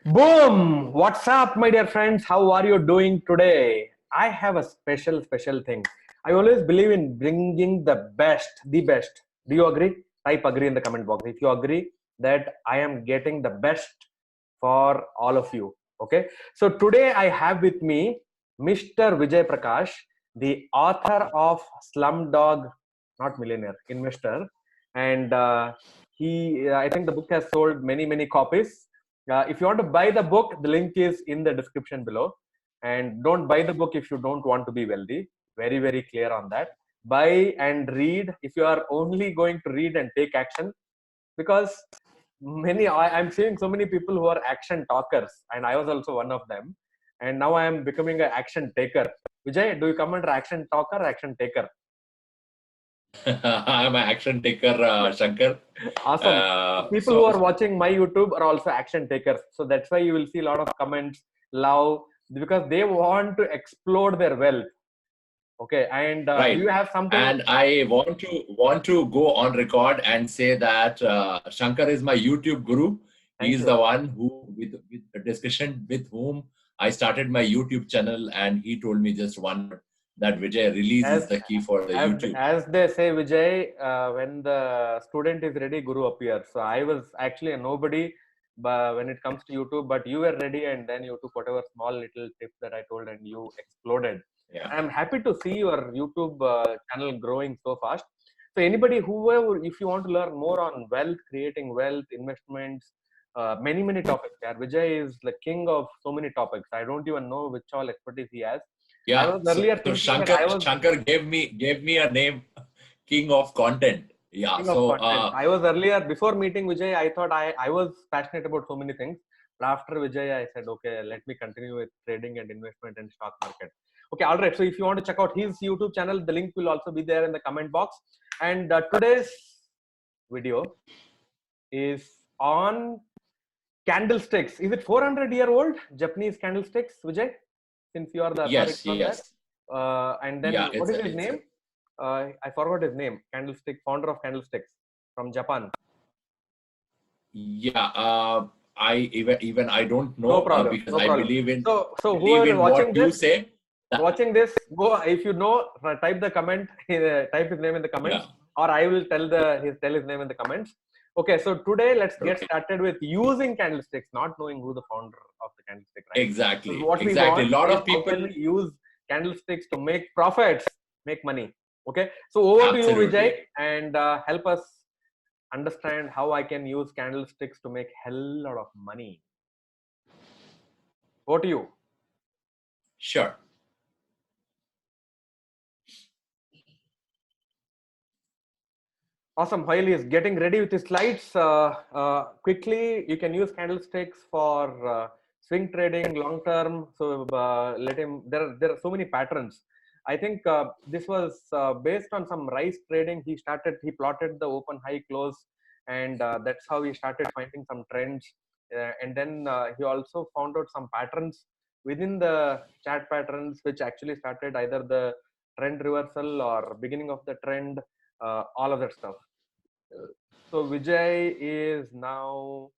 Boom! What's up, my dear friends? How are you doing today? I have a special thing. I always believe in bringing the best. Do you agree? Type agree in the comment box if you agree that I am getting the best for all of you. Okay. So today I have with me Mr. Vijay Prakash, the author of Slumdog, not Millionaire, Investor, and I think the book has sold many copies. If you want to buy the book, the link is in the description below. And don't buy the book if you don't want to be wealthy. Very clear on that. Buy and read if you are only going to read and take action. Because I'm seeing so many people who are action talkers, and I was also one of them. And now I am becoming an action taker. Vijay, do you come under action talker or action taker? I'm an action taker, Shankar. Awesome. People who are watching my YouTube are also action takers. So that's why you will see a lot of comments, love, because they want to explode their wealth. Okay. And Right. do you have something? And I want to go on record and say that Shankar is my YouTube guru. He's the one who, with the discussion with whom I started my YouTube channel, and he told me just one word, that Vijay, release is the key for the YouTube. As they say, Vijay, when the student is ready, Guru appears. So I was actually a nobody when it comes to YouTube, but you were ready, and then you took whatever small little tips that I told, and you exploded. Yeah. I'm happy to see your YouTube channel growing so fast. So anybody, whoever, if you want to learn more on wealth, creating wealth, investments, many topics. Yeah, Vijay is the king of so many topics. I don't even know which all expertise he has. Yeah. I was earlier thinking that Shankar gave me a name, King of Content. Yeah. King of content. I was earlier, before meeting Vijay, I thought I was passionate about so many things. But after Vijay, I said, okay, let me continue with trading and investment and stock market. Okay, all right. So if you want to check out his YouTube channel, the link will also be there in the comment box. And today's video is on candlesticks. Is it 400-year-old Japanese candlesticks, Vijay? Since you are the authority on that. And then what is his name? I forgot his name. Candlestick, founder of Candlesticks from Japan. Yeah, I don't know. No problem. Because no I problem. believe in so believe whoever in watching what this, you say. watching this, go if you know, type the comment, type his name in the comments, or I will tell his name in the comments. Okay, so today let's get started with using candlesticks, not knowing who the founder of the candlestick. Right? Exactly. So what we Exactly. want A lot is of people how can we use candlesticks to make profits, make money. Okay, so over to you, Vijay, and help us understand how I can use candlesticks to make hell lot of money. Over to you. Sure. Awesome. While he is getting ready with his slides, quickly, you can use candlesticks for swing trading, long term. So let him. There are so many patterns. I think this was based on some rice trading. He plotted the open, high, close, and that's how he started finding some trends. And then he also found out some patterns within the chart patterns, which actually started either the trend reversal or beginning of the trend, all of that stuff. So Vijay is now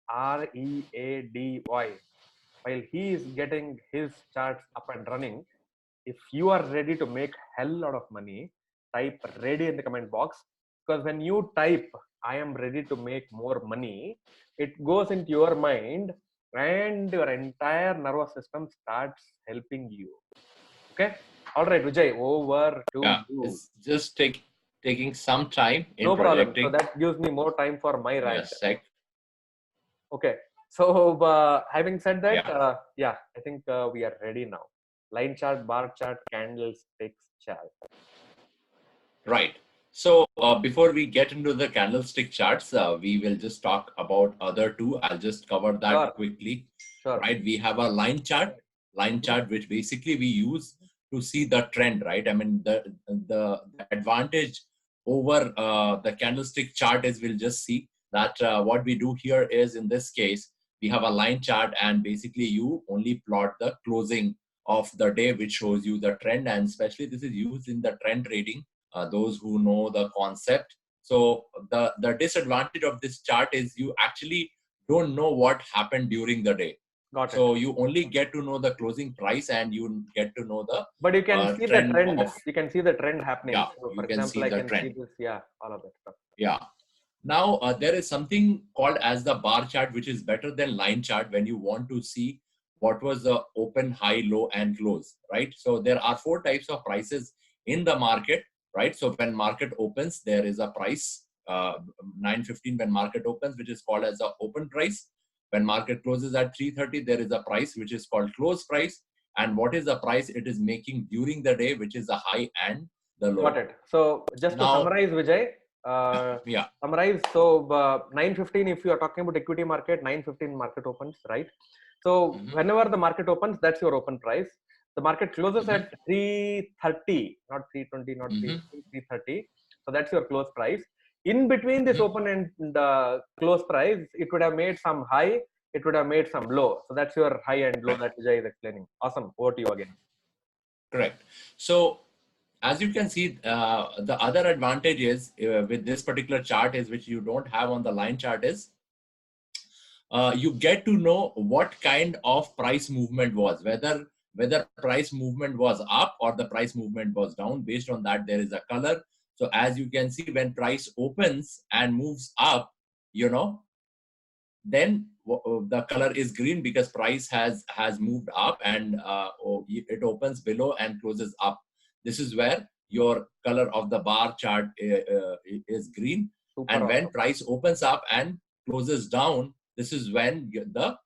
READY. While he is getting his charts up and running, if you are ready to make hell lot of money, type ready in the comment box. Because when you type I am ready to make more money, it goes into your mind and your entire nervous system starts helping you. Okay. All right, Vijay, over to you. It's just taking some time in no problem. projecting. So that gives me more time for my rant. Yes, Okay. So having said that, I think we are ready now. Line chart, bar chart, candlesticks chart. Right. So before we get into the candlestick charts, we will just talk about other two. I'll just cover that quickly. Sure. Right. We have a line chart, which basically we use to see the trend. Right. I mean, the advantage over the candlestick chart is we'll just see that what we do here is, in this case, we have a line chart, and basically you only plot the closing of the day, which shows you the trend, and especially this is used in the trend trading. Those who know the concept. So the disadvantage of this chart is you actually don't know what happened during the day. Got it. So you only get to know the closing price, and you get to know the But you can see the trend trend. of, You can see the trend happening. yeah, So you for can example, see I the can see trend. this. Yeah, all of that stuff. Yeah. Now there is something called as the bar chart, which is better than line chart when you want to see what was the open, high, low, and close, right? So there are 4 types of prices in the market, right? So when market opens, there is a price, 9:15 when market opens, which is called as the open price. When market closes at 3:30, there is a price which is called close price. And what is the price it is making during the day, which is the high and the low. Got it. So just to Now, summarize, Vijay, yeah. summarize. So 9:15, if you are talking about equity market, 9:15 market opens, right? So whenever the market opens, that's your open price. The market closes at 3:30, not 3:20, not 3:30. So that's your close price. In between this open and the close price, it would have made some high, it would have made some low. So that's your high and low that Vijay is explaining. Awesome. Over to you again. Correct. So as you can see, the other advantage is with this particular chart is, which you don't have on the line chart, is you get to know what kind of price movement was, whether price movement was up or the price movement was down. Based on that, there is a color. So as you can see, when price opens and moves up, then the color is green because price has moved up, and it opens below and closes up. This is where your color of the bar chart is green. Super and when awesome. price opens up and closes down, this is when the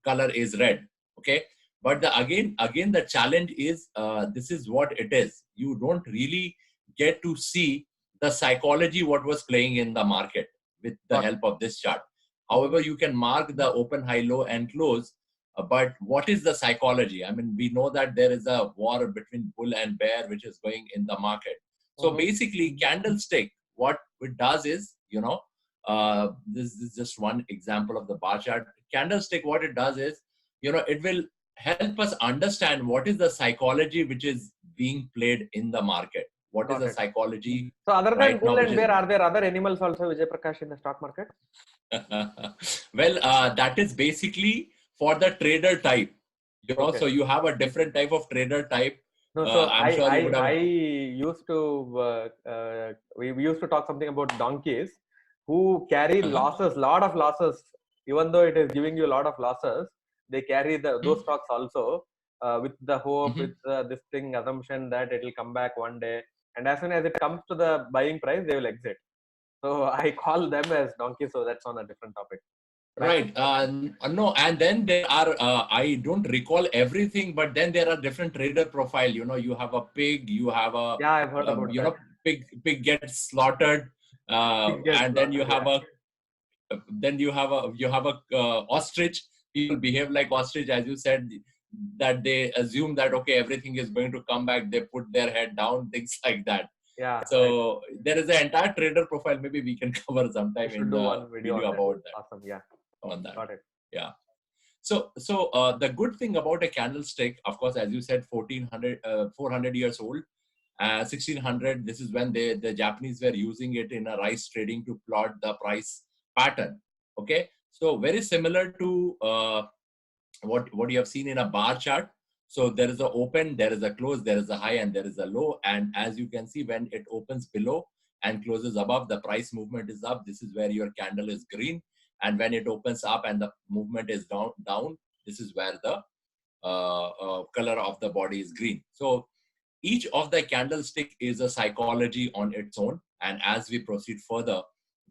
color is red. Okay, but again the challenge is, this is what it is. You don't really get to see the psychology what was playing in the market with the help of this chart. However, you can mark the open, high, low, and close. But what is the psychology? I mean, we know that there is a war between bull and bear which is going in the market. So basically, candlestick, what it does is, this is just one example of the bar chart. Candlestick, what it does is, it will help us understand what is the psychology which is being played in the market. What is the psychology? So other than right bull now, and bear, are there other animals also, Vijay Prakash, in the stock market? Well, that is basically for the trader type. So you have a different type of trader type. No, so I'm sure you would have. I used to we used to talk something about donkeys who carry losses, lot of losses. Even though it is giving you a lot of losses, they carry those stocks also with the hope, with this thing assumption that it will come back one day. And as soon as it comes to the buying price, they will exit. So I call them as donkeys. So that's on a different topic. Right. No, and then there are, I don't recall everything, but then there are different trader profile. You have a pig, you have a, yeah, I've heard about that. Pig gets slaughtered, and then you have a ostrich. People behave like ostrich, as you said, that they assume that, okay, everything is going to come back. They put their head down, things like that. Yeah. So there is an entire trader profile. Maybe we can cover sometime in the one video about that. Awesome. Yeah. On that. Got it. Yeah. So the good thing about a candlestick, of course, as you said, 400 years old, 1600. This is when the Japanese were using it in a rice trading to plot the price pattern. Okay, so very similar to what you have seen in a bar chart. So there is a open, there is a close, there is a high, and there is a low. And as you can see, when it opens below and closes above, the price movement is up. This is where your candle is green. And when it opens up and the movement is down, this is where the color of the body is green. So each of the candlestick is a psychology on its own. And as we proceed further,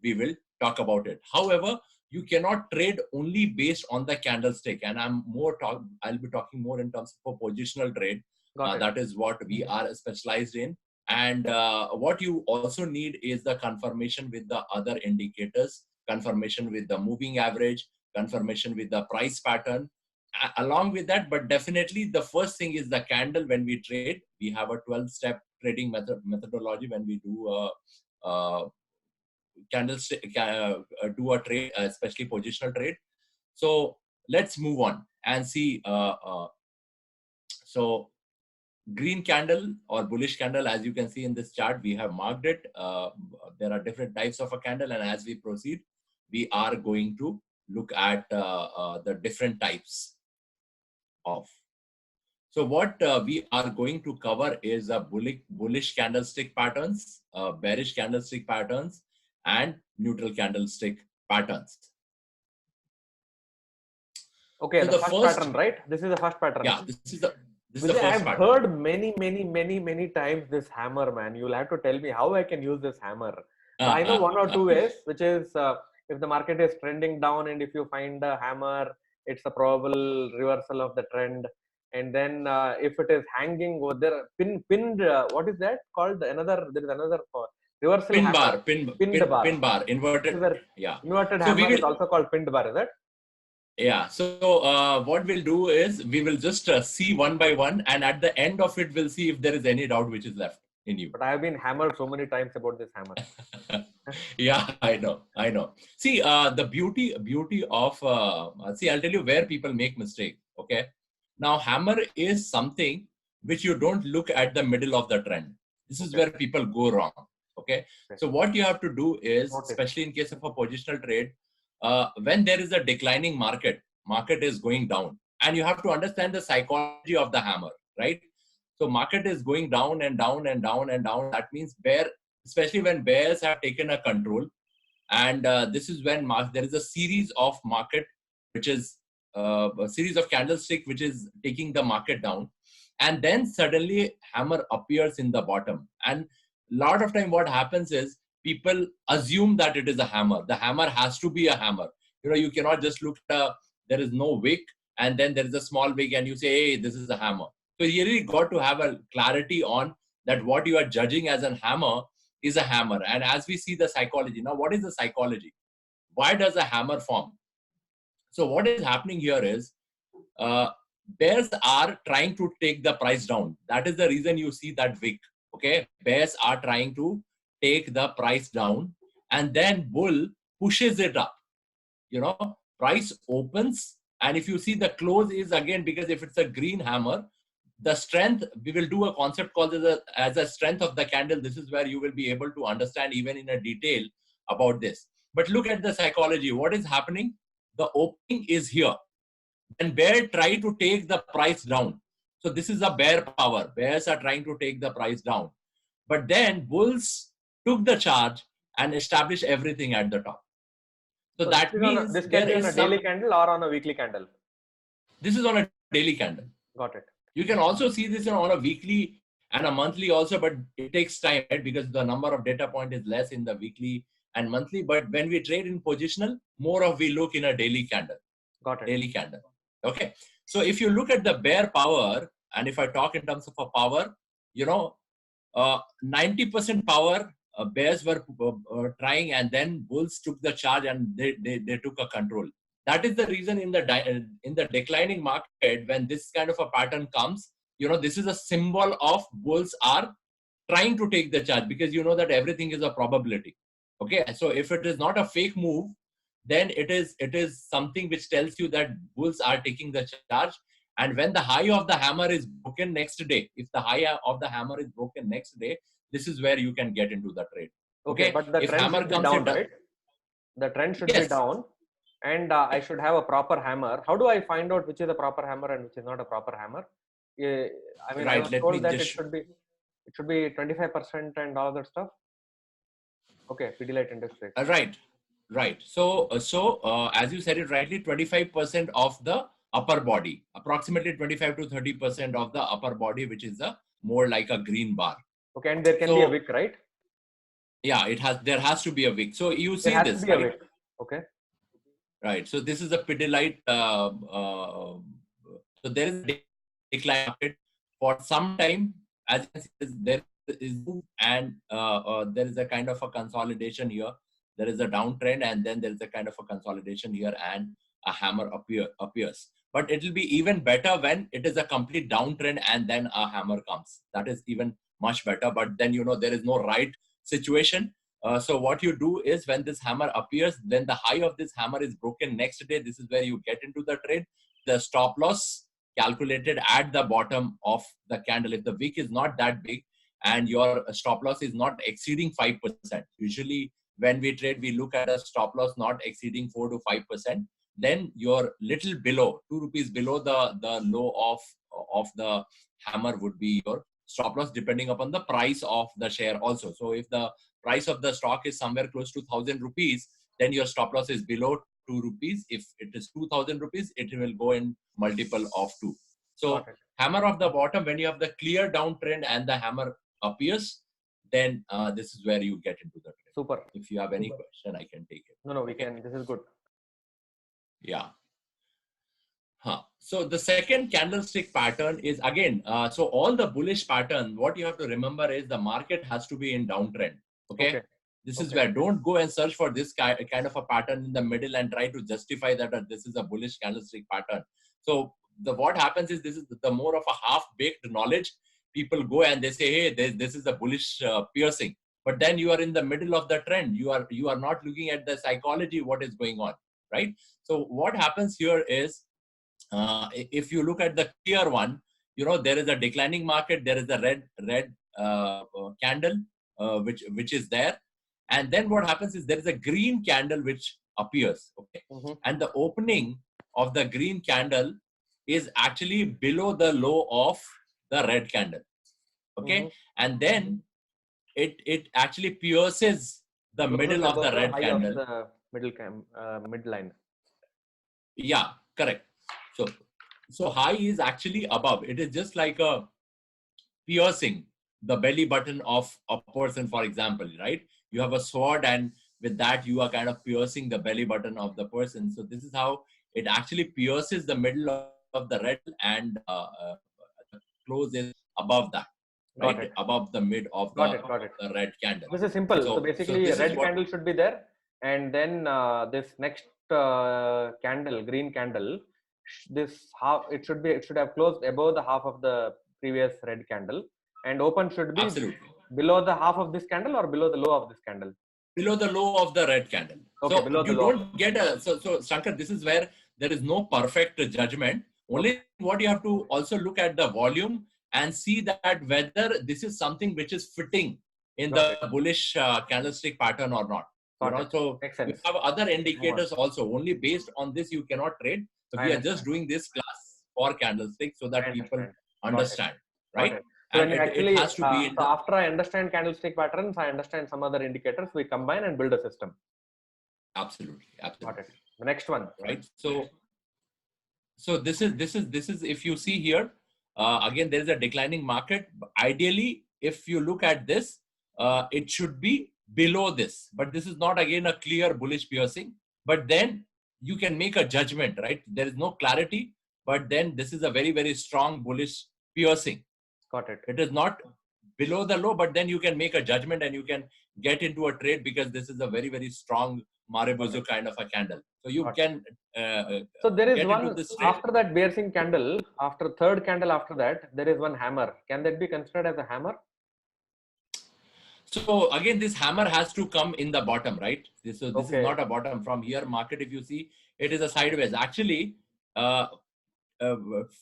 we will talk about it. However, you cannot trade only based on the candlestick. And I'll be talking more in terms of a positional trade. That is what we are specialized in. And what you also need is the confirmation with the other indicators, confirmation with the moving average, confirmation with the price pattern. Along with that, but definitely the first thing is the candle. When we trade, we have a 12-step trading methodology. When we do candlestick, do a trade, especially positional trade. So let's move on and see. So green candle or bullish candle, as you can see in this chart, we have marked it. There are different types of a candle, and as we proceed, we are going to look at the different types of. So what we are going to cover is bullish candlestick patterns, bearish candlestick patterns, and neutral candlestick patterns. Okay, So the first pattern, right? This is the first pattern. Yeah, this is the Vijay, first I've pattern. heard many times this hammer, man. You'll have to tell me how I can use this hammer. So I know one or two ways, which is if the market is trending down and if you find a hammer, it's a probable reversal of the trend. And then if it is hanging over there, pinned, what is that called? There is another reversal Pin hammer. bar, Pinned bar. inverted. Yeah. Inverted So hammer is also called pinned bar, is it? Yeah. So what we'll do is we will just see one by one, and at the end of it, we'll see if there is any doubt which is left in you. But I have been hammered so many times about this hammer. Yeah, I know. See, the beauty of see, I'll tell you where people make mistake. Okay. Now, hammer is something which you don't look at the middle of the trend. This is where people go wrong. Okay. So what you have to do is, especially in case of a positional trade, when there is a declining market is going down, and you have to understand the psychology of the hammer, right? So market is going down and down and down and down. That means especially when bears have taken a control, and this is when there is a series of market, which is a series of candlestick which is taking the market down, and then suddenly hammer appears in the bottom. And a lot of time what happens is people assume that it is a hammer. The hammer has to be a hammer. You cannot just look at there is no wick and then there is a small wick and you say, hey, this is a hammer. So you really got to have a clarity on that what you are judging as a hammer is a hammer. And as we see the psychology, now what is the psychology? Why does a hammer form? So what is happening here is bears are trying to take the price down. That is the reason you see that wick. Okay, bears are trying to take the price down, and then bull pushes it up. Price opens, and if you see the close is again, because if it's a green hammer, the strength, we will do a concept called as a strength of the candle. This is where you will be able to understand even in a detail about this. But look at the psychology. What is happening? The opening is here. Then bear try to take the price down. So this is a bear power. Bears are trying to take the price down. But then bulls took the charge and established everything at the top. So that means this can be on a daily candle or on a weekly candle. This is on a daily candle. Got it. You can also see this on a weekly and a monthly also, but it takes time, right? Because the number of data point is less in the weekly and monthly. But when we trade in positional, more of we look in a daily candle. Got it. Daily candle. Okay. So if you look at the bear power, and if I talk in terms of a power, 90% power bears were trying, and then bulls took the charge and they took a control. That is the reason in the declining market, when this kind of a pattern comes, this is a symbol of bulls are trying to take the charge, because you know that everything is a probability. Okay, so if it is not a fake move, then it is something which tells you that bulls are taking the charge. And when the high of the hammer is broken next day, if the high of the hammer is broken next day, this is where you can get into the trade. Okay, but the trend should be down, right? The trend should be down, and I should have a proper hammer. How do I find out which is a proper hammer and which is not a proper hammer? I mean, I was told that it should be 25% and all that stuff. Okay, Pidilite Industries. Right. So as you said it rightly, 25% of the upper body, approximately 25 to 30% of the upper body, which is more like a green bar. Okay, and there can be a wick, right? Yeah, there has to be a wick. So you see this, right? A wick. Okay. Right. So this is a Pidilite. So there is a decline market for some time. As you see, there is and there is a kind of a consolidation here. There is a downtrend, and then there is a kind of a consolidation here, and a hammer appears. But it will be even better when it is a complete downtrend and then a hammer comes. That is even much better. But then there is no right situation. So what you do is, when this hammer appears, then the high of this hammer is broken next day. This is where you get into the trade. The stop loss calculated at the bottom of the candle. If the wick is not that big and your stop loss is not exceeding 5%, usually when we trade, we look at a stop loss not exceeding 4 to 5%. Then you're little below, 2 rupees below the low of the hammer would be your stop loss, depending upon the price of the share also. So if the price of the stock is somewhere close to 1,000 rupees, then your stop loss is below 2 rupees. If it is 2,000 rupees, it will go in multiple of 2. So hammer of the bottom, when you have the clear downtrend and the hammer appears, then this is where you get into the trade. Super. If you have any question, I can take it. No, we can. This is good. Yeah. So the second candlestick pattern is again, so all the bullish pattern, what you have to remember is the market has to be in downtrend. Okay. This is where don't go and search for this kind of a pattern in the middle and try to justify that this is a bullish candlestick pattern. So what happens is this is the more of a half-baked knowledge. People go and they say, hey, this is a bullish piercing. But then you are in the middle of the trend. You are not looking at the psychology, what is going on, right? So what happens here is, if you look at the clear one, there is a declining market. There is a red candle, which is there. And then what happens is there is a green candle which appears. Okay. And the opening of the green candle is actually below the low of the red candle. Okay. And then it actually pierces the middle of the red candle. The mid line. Yeah, correct. So high is actually above. It is just like a piercing the belly button of a person, for example, right? You have a sword, and with that you are kind of piercing the belly button of the person. So this is how it actually pierces the middle of the red, and the close is above that, right? Above the mid of the red candle. This is simple. So basically, red candle should be there, and then this next candle, green candle, this half it should have closed above the half of the previous red candle, and open should be below the half of this candle or below the low of this candle. Below the low of the red candle. Okay, so below you the low. Don't get a so Shankar, this is where there is no perfect judgment. Only what you have to also look at the volume and see that whether this is something which is fitting in the bullish candlestick pattern or not. So you have other indicators also. Only based on this you cannot trade. So we are just doing this class for candlestick so that people understand, right? So and it has to be so after I understand candlestick patterns, I understand some other indicators. We combine and build a system. Absolutely. Got it. The next one, right? So this is if you see here, again there is a declining market. Ideally, if you look at this, it should be below this, but this is not again a clear bullish piercing. But then you can make a judgment, right? There is no clarity, but then this is a very, very strong bullish piercing. Got it. It is not below the low, but then you can make a judgment and you can get into a trade because this is a very, very strong Maribozu kind of a candle. So you can. So there is one after that piercing candle, after third candle after that, there is one hammer. Can that be considered as a hammer? So again, this hammer has to come in the bottom, right? This is not a bottom. From here, market, if you see, it is a sideways. Actually,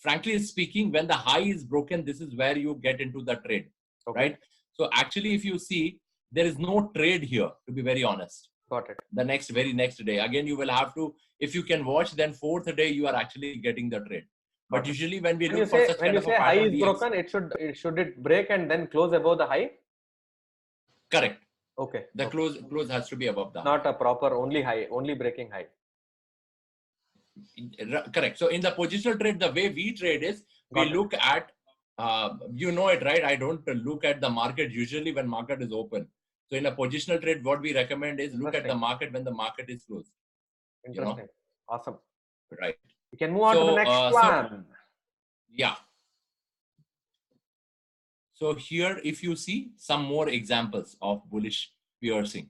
frankly speaking, when the high is broken, this is where you get into the trade, right? So actually, if you see, there is no trade here, to be very honest. Got it. The very next day, again, you will have to, if you can watch, then fourth day, you are actually getting the trade. But usually when we look for such kind of a pattern, high is broken, should it break and then close above the high? Correct. Okay. The close has to be above the high. Not a proper only high, only breaking high. Correct. So in the positional trade, the way we trade is we look at, you know it, right? I don't look at the market usually when market is open. So in a positional trade, what we recommend is look at the market when the market is closed. Interesting. Awesome. Right. We can move on to the next one. Yeah. So here, if you see some more examples of bullish piercing.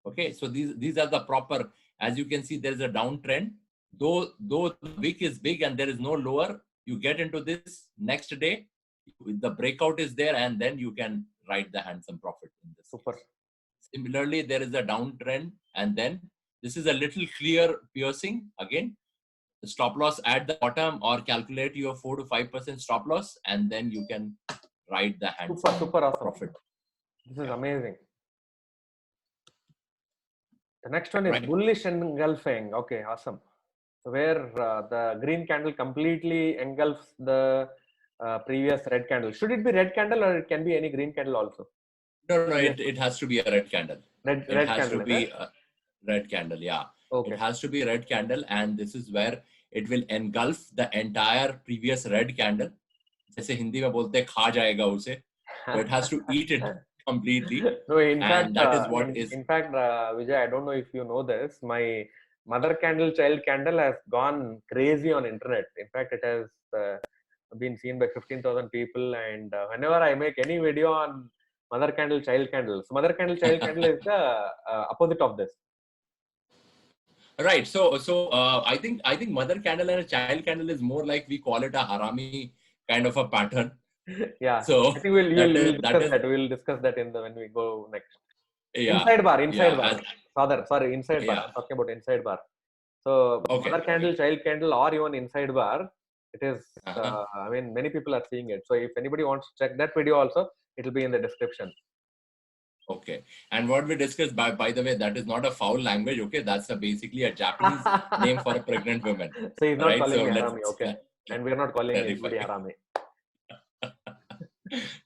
Okay. So these are the proper, as you can see, there is a downtrend. Though the wick is big and there is no lower, you get into this next day, the breakout is there, and then you can write the handsome profit in this. Super. Similarly, there is a downtrend, and then this is a little clear piercing. Again, the stop loss at the bottom, or calculate your 4 to 5% stop loss, and then you can write the handsome super awesome profit. This is amazing. The next one is Right. bullish engulfing. Okay, awesome. So where the green candle completely engulfs the previous red candle. Should it be red candle or it can be any green candle also? No, Previous it has to be a red candle. It red has to candle, is be it? a red candle, yeah. It Okay. has to be a red candle, and this is where it will engulf the entire previous red candle. जैसे हिंदी में बोलते हैं खा जाएगा उसे. So it has to eat it completely, No, in and fact, that is what is. Vijay, I don't know if you know this. My mother candle, child candle has gone crazy on internet. In fact, it has been seen by 15,000 people. And whenever I make any video on mother candle, child candle, so mother candle, child candle is the opposite of this. Right. So I think mother candle and a child candle is more like we call it a harami kind of a pattern. Yeah, So I think we'll that discuss is that. We'll discuss that in the when we go next. yeah Inside bar. as Father, sorry, inside bar. yeah. I'm talking about inside bar. So mother Okay. candle, child candle, or even inside bar, it is. Uh-huh. I mean, many people are seeing it. So if anybody wants to check that video, also it will be in the description. Okay. And what we discussed, by the way, that is not a foul language. Okay, that's basically a Japanese name for a pregnant woman. So he's not Right. calling So me let's harami, okay? And we are not calling clarify. anybody harami.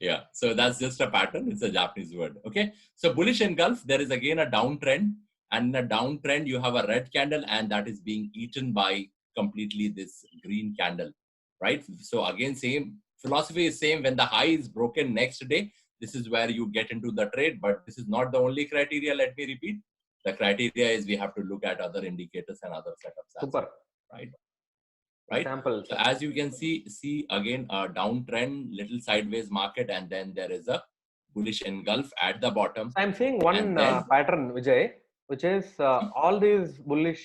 Yeah. So that's just a pattern. It's a Japanese word. Okay. So bullish engulf, there is again a downtrend. And in a downtrend, you have a red candle, and that is being eaten by completely this green candle. Right. So again, same philosophy is same. When the high is broken next day, this is where you get into the trade. But this is not the only criteria. Let me repeat. The criteria is we have to look at other indicators and other setups as well. Super. Right. Right. Examples. So as you can see again a downtrend, little sideways market, and then there is a bullish engulf at the bottom. So I'm seeing one And then pattern, Vijay, which is all these bullish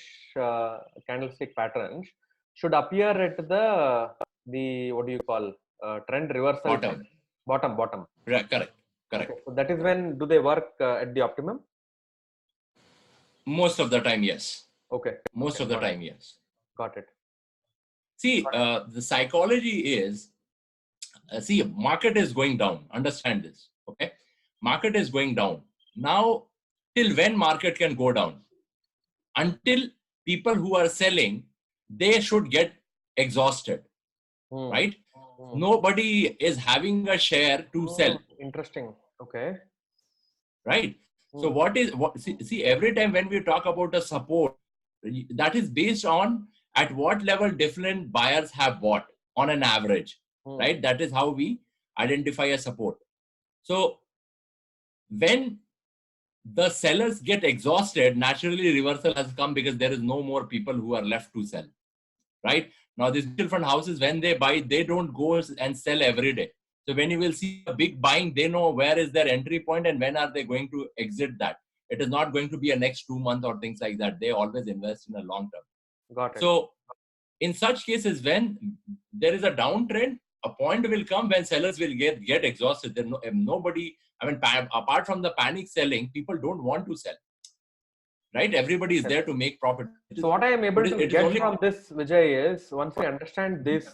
candlestick patterns should appear at the what do you call trend reversal bottom. point. Bottom. Correct. Okay, Correct. so that is when do they work at the optimum? Most of the time, yes. Okay. Most of the time, yes. Got it. See, the psychology is, see, market is going down. Understand this, okay? Market is going down. Now, till when market can go down? Until people who are selling, they should get exhausted, right? Nobody is having a share to sell. Interesting. Okay. Right. So what see every time when we talk about a support, that is based on at what level different buyers have bought on an average, right? That is how we identify a support. So when the sellers get exhausted, naturally reversal has come because there is no more people who are left to sell, right? Now these mutual fund houses, when they buy, they don't go and sell every day. So when you will see a big buying, they know where is their entry point and when are they going to exit that. It is not going to be a next 2 months or things like that. They always invest in a long term. Got it. So in such cases, when there is a downtrend, a point will come when sellers will get exhausted. There nobody, I mean, apart from the panic selling, people don't want to sell. Right? Everybody is there to make profit. So what I am able to get from this, Vijay, is once we understand these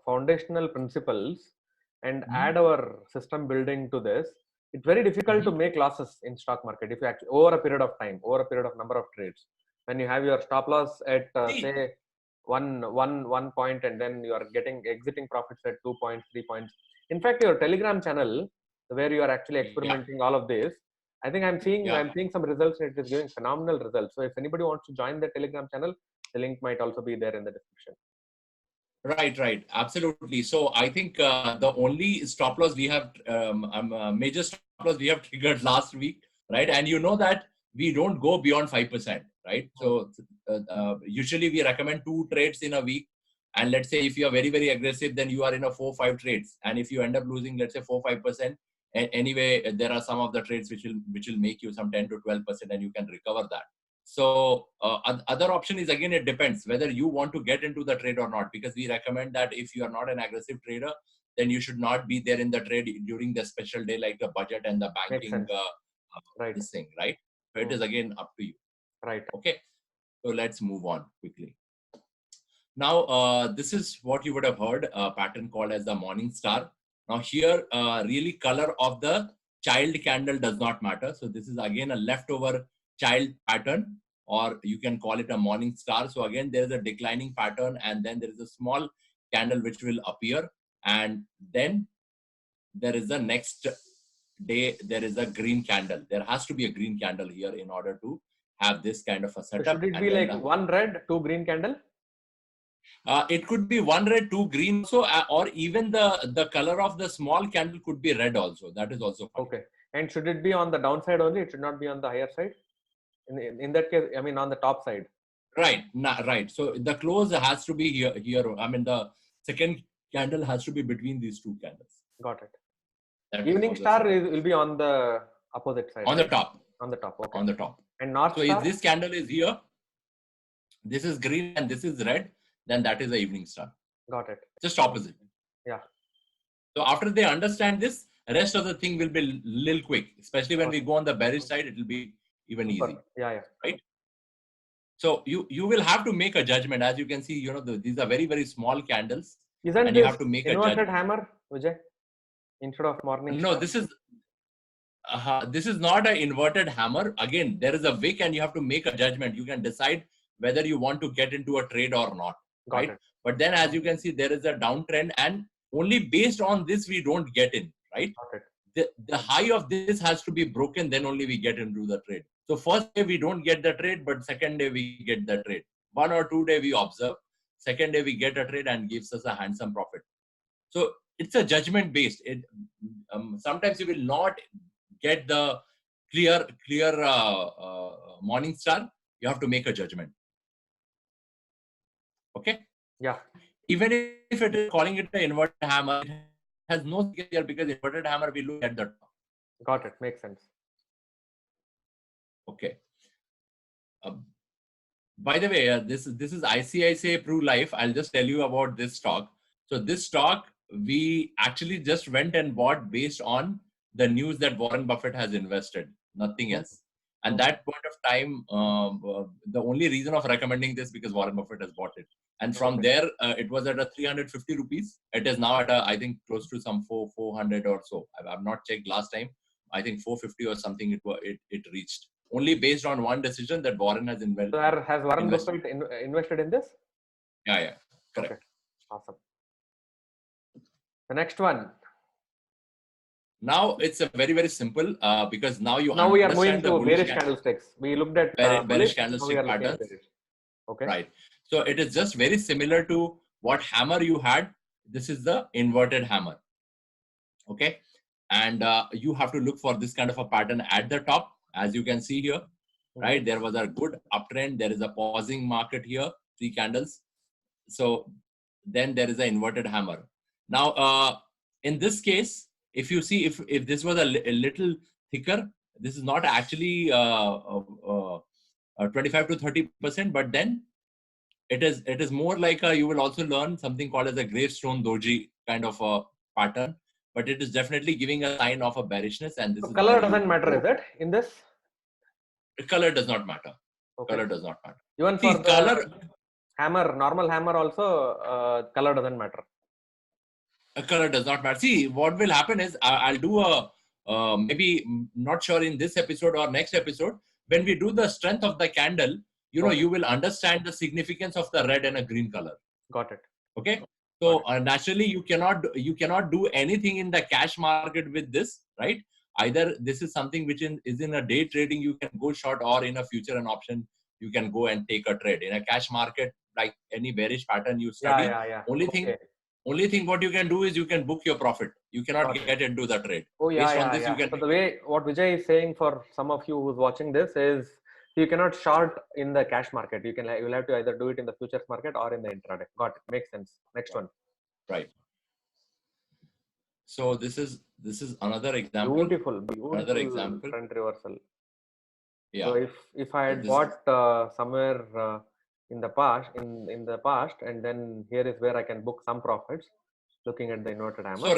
foundational principles and add our system building to this, it's very difficult to make losses in stock market if you actually over a period of time, over a period of number of trades. When you have your stop loss at say one point, and then you are getting exiting profits at 2 points, 3 points. In fact, your Telegram channel where you are actually experimenting all of this, I think I'm seeing some results, and it is giving phenomenal results. So if anybody wants to join the Telegram channel, the link might also be there in the description. Right. Absolutely. So I think the only stop loss we have, major stop loss we have triggered last week, right? And you know that we don't go beyond 5%, right? So usually we recommend 2 trades in a week. And let's say if you are very, very aggressive, then you are in a 4-5 trades. And if you end up losing, let's say 4-5%, anyway, there are some of the trades which will make you some 10 to 12%, and you can recover that. So other option is, again, it depends whether you want to get into the trade or not, because we recommend that if you are not an aggressive trader, then you should not be there in the trade during the special day like the budget and the banking this thing, right? So it is again up to you. Right. Okay. So let's move on quickly. Now, this is what you would have heard, a pattern called as the morning star. Now here, really color of the child candle does not matter. So this is again a leftover child pattern, or you can call it a morning star. So again, there is a declining pattern, and then there is a small candle which will appear, and then there is the next day, there is a green candle. There has to be a green candle here in order to have this kind of a So setup. should it be And then like one red, two green candle? it could be one red, two green, so or even the color of the small candle could be red also. That is also fine. Okay. And should it be on the downside only? It should not be on the higher side. In that case, I mean on the top side. Right, right. So the close has to be here. I mean, the second candle has to be between these two candles. Got it. That Evening star will be on the opposite side. on the top. On the top. Okay. On the top. And north So star? if this candle is here, this is green and this is red, then that is the evening star. Got it. Just opposite. Yeah. So after they understand this, the rest of the thing will be little quick. Especially when we go on the bearish side, it will be even easy. Yeah. Right. So you will have to make a judgment. As you can see, these are very, very small candles. Isn't and this you have to make inverted a judgment. hammer, Vijay? Instead of morning No, star? this is not an inverted hammer. Again, there is a wick and you have to make a judgment. You can decide whether you want to get into a trade or not. Got right? it. But then as you can see, there is a downtrend, and only based on this, we don't get in, right? Got it. The high of this has to be broken, then only we get into the trade. So first day we don't get the trade, but second day we get the trade. 1 or 2 day we observe. Second day we get a trade and gives us a handsome profit. So it's a judgment based. Sometimes you will not get the clear morning star. You have to make a judgment. Okay. Yeah. Even if it is calling it an inverted hammer, it has no here because inverted hammer we look at the top. Got it. Makes sense. Okay. By the way, this is ICICI Pru Life. I'll just tell you about this stock. So this stock we actually just went and bought based on the news that Warren Buffett has invested, nothing else. And that point of time, the only reason of recommending this because Warren Buffett has bought it. And from there, it was at a 350 rupees. It is now at I think close to some 400 or so. I've not checked last time. I think 450 or something it reached. Only based on one decision that Warren has invested. So has Warren Buffett invested in this? Yeah. Correct. Okay. Awesome. The next one. Now it's a very, very simple because now we are moving to bearish candlesticks. We looked at bearish candlestick patterns. Okay. Right. So it is just very similar to what hammer you had. This is the inverted hammer. Okay. And you have to look for this kind of a pattern at the top, as you can see here. Right. There was a good uptrend. There is a pausing market here, 3 candles. So then there is an inverted hammer. Now, in this case, if you see, if this was a little thicker, this is not actually 25 to 30%, but then it is more like you will also learn something called as a gravestone doji kind of a pattern, but it is definitely giving a sign of a bearishness. And this so color doesn't matter, is it in this? Color does not matter. Okay. Color does not matter. Even for the color hammer, normal hammer also, color doesn't matter. A color does not matter. See, what will happen is I'll do a maybe not sure in this episode or next episode, when we do the strength of the candle, you will understand the significance of the red and a green color. Got it. Okay. So naturally you cannot do anything in the cash market with this, right? Either this is something which is in a day trading, you can go short, or in a future and option, you can go and take a trade. In a cash market, like any bearish pattern you study, only thing what you can do is you can book your profit. You cannot get into the trade. So the way what Vijay is saying for some of you who's watching this is you cannot short in the cash market. You'll have to either do it in the futures market or in the intraday. Got it. Makes sense. Next one. Right. So this is another example. Beautiful another example. Trend reversal. Yeah. So if I had bought somewhere in the past, and then here is where I can book some profits, looking at the inverted hammer. So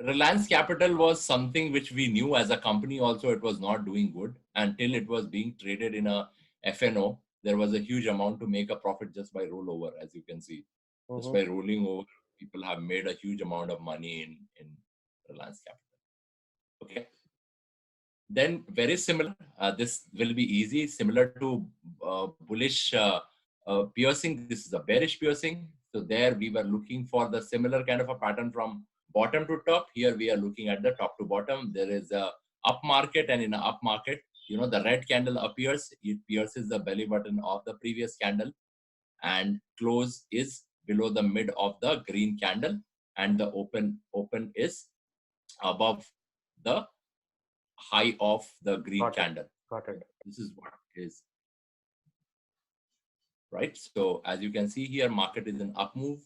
Reliance Capital was something which we knew as a company also it was not doing good until it was being traded in a FNO. There was a huge amount to make a profit just by rollover, as you can see. Just by rolling over, people have made a huge amount of money in Reliance Capital. Okay. Then very similar. This will be easy, similar to bullish piercing. This is a bearish piercing. So there we were looking for the similar kind of a pattern from bottom to top. Here we are looking at the top to bottom. There is a up market, and in an up market, the red candle appears. It pierces the belly button of the previous candle, and close is below the mid of the green candle, and the open is above the high of the green candle. Got it. This is what is right. So as you can see here, market is an up move,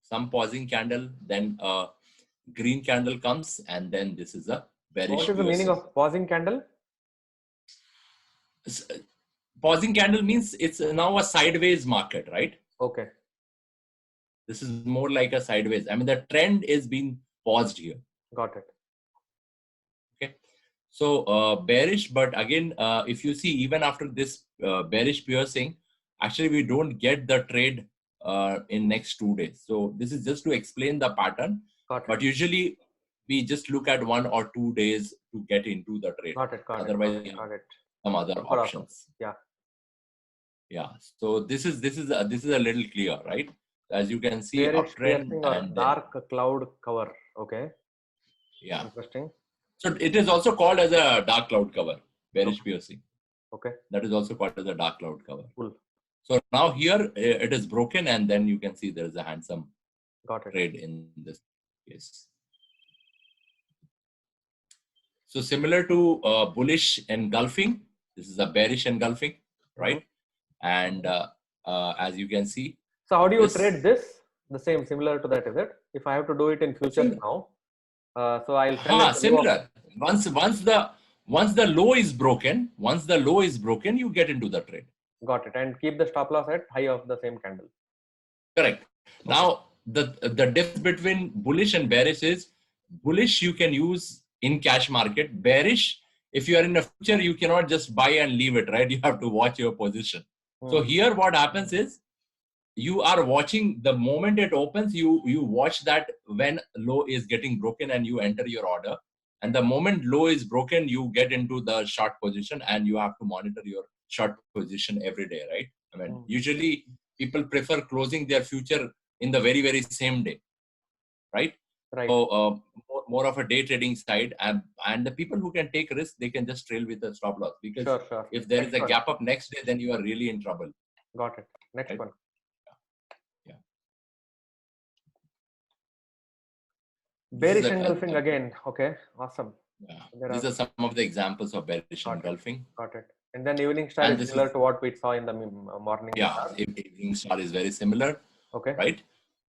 some pausing candle, then a green candle comes, and then this is a bearish. What is the meaning of pausing candle? Pausing candle means it's now a sideways market, right? Okay. This is more like a sideways. I mean, the trend is being paused here. Got it. Okay. So bearish, but again, if you see, even after this bearish piercing, actually we don't get the trade in next 2 days. So this is just to explain the pattern. But usually we just look at 1 or 2 days to get into the trade. Got it. Otherwise, some other options. Yeah. Yeah. So this is a little clear, right? As you can see, uptrend and dark cloud cover. Okay. Yeah. Interesting. So it is also called as a dark cloud cover, bearish piercing. Okay. That is also called as a dark cloud cover. Cool. So now here it is broken, and then you can see there is a handsome trade in this case. So similar to bullish engulfing, this is a bearish engulfing, right? And as you can see. So how do you trade this? The same, similar to that, is it? If I have to do it in future now, so I'll sell it. Similar. Once the low is broken, you get into the trade. Got it. And keep the stop loss at high of the same candle. Correct. Okay. Now the difference between bullish and bearish is bullish you can use in cash market. Bearish, if you are in a future, you cannot just buy and leave it, right? You have to watch your position. So here what happens is you are watching the moment it opens, you watch that when low is getting broken and you enter your order. And the moment low is broken, you get into the short position and you have to monitor your short position every day, right? I mean, usually people prefer closing their future in the very, very same day, right? Right. So more of a day trading side, and the people who can take risks, they can just trail with a stop loss, because if there is a gap up next day, then you are really in trouble. Got it. Next one. Yeah. Bearish engulfing again. Okay. Awesome. Yeah. These are some of the examples of bearish engulfing. Got it. And then evening star is similar to what we saw in the morning. Yeah, evening star is very similar. Okay. Right.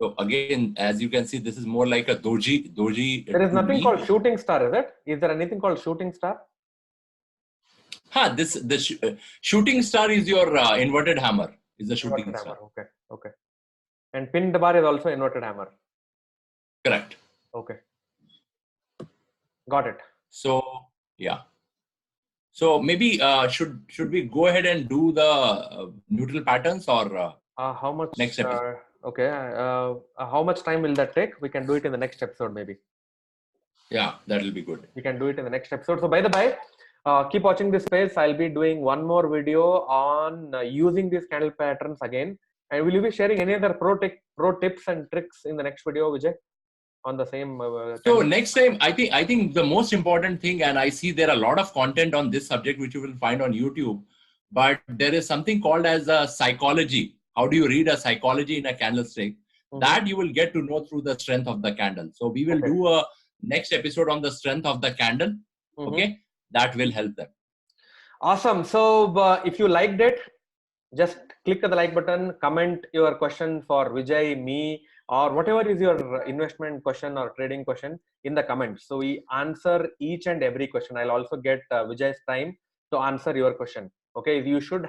So again, as you can see, this is more like a doji. There is nothing called shooting star, is it? Is there anything called shooting star? The shooting star is your inverted hammer. Is the shooting star. Okay. Okay. And pinned bar is also inverted hammer. Correct. Okay. Got it. So yeah. So maybe should we go ahead and do the neutral patterns, or how much next episode? Okay. How much time will that take? We can do it in the next episode, maybe. Yeah, that will be good. We can do it in the next episode. So by the by, keep watching this space. I'll be doing one more video on using these candle patterns again. And will you be sharing any other pro tips and tricks in the next video, Vijay? On the same. So next time, I think the most important thing, and I see there are a lot of content on this subject which you will find on YouTube, but there is something called as a psychology. How do you read a psychology in a candlestick? That you will get to know through the strength of the candle. So we will do a next episode on the strength of the candle. Okay, that will help them. Awesome. So if you liked it, just click the like button, comment your question for Vijay, me, or whatever is your investment question or trading question in the comments. So we answer each and every question. I'll also get Vijay's time to answer your question. Okay, you should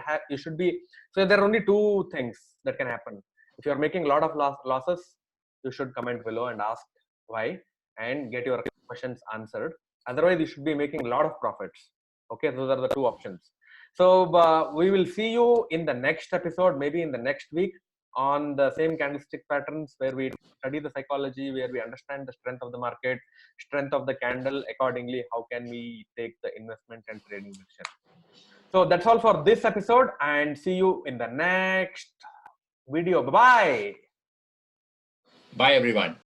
be. So there are only two things that can happen. If you are making a lot of losses, you should comment below and ask why and get your questions answered. Otherwise, you should be making a lot of profits. Okay, those are the two options. So we will see you in the next episode, maybe in the next week on the same candlestick patterns, where we study the psychology, where we understand the strength of the market, strength of the candle. Accordingly, how can we take the investment and trading decision? So that's all for this episode, and see you in the next video. Bye bye. Bye, everyone.